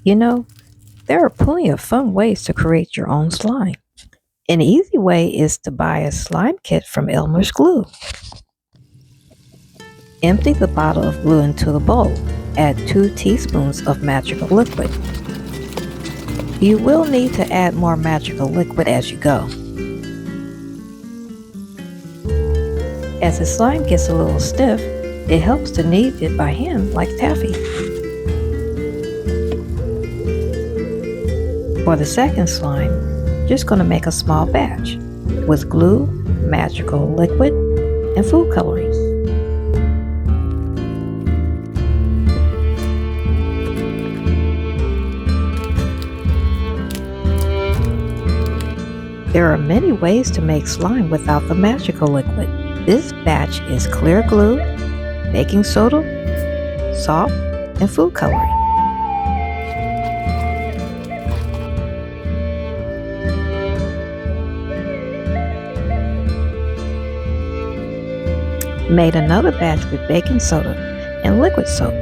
You know, there are plenty of fun ways to create your own slime. An easy way is to buy a slime kit from Elmer's Glue. Empty the bottle of glue into the bowl. Add 2 teaspoons of magical liquid. You will need to add more magical liquid as you go. As the slime gets a little stiff, it helps to knead it by hand like taffy. For the second slime, just going to make a small batch with glue, magical liquid, and food coloring. There are many ways to make slime without the magical liquid. This batch is clear glue, baking soda, salt, and food coloring. Made another batch with baking soda and liquid soap.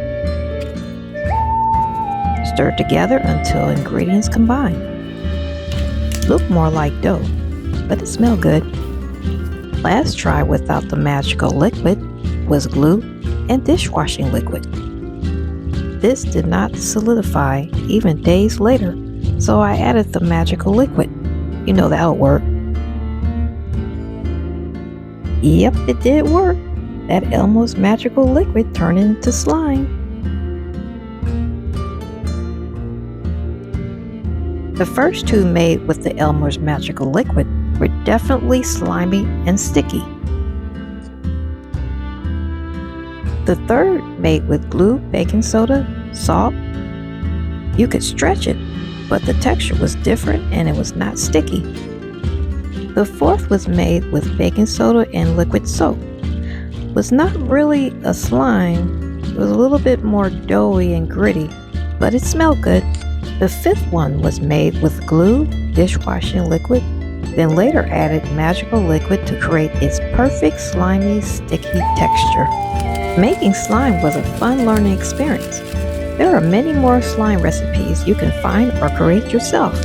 Stir together until ingredients combine. Look more like dough, but it smells good. Last try without the magical liquid was glue and dishwashing liquid. This did not solidify even days later, so I added the magical liquid. You know that'll work. Yep, it did work. That Elmer's magical liquid turned into slime. The first two made with the Elmer's magical liquid were definitely slimy and sticky. The third, made with glue, baking soda, salt, you could stretch it, but the texture was different and it was not sticky. The fourth was made with baking soda and liquid soap. Was not really a slime, it was a little bit more doughy and gritty, but it smelled good. The fifth one was made with glue, dishwashing liquid, then later added magical liquid to create its perfect slimy, sticky texture. Making slime was a fun learning experience. There are many more slime recipes you can find or create yourself.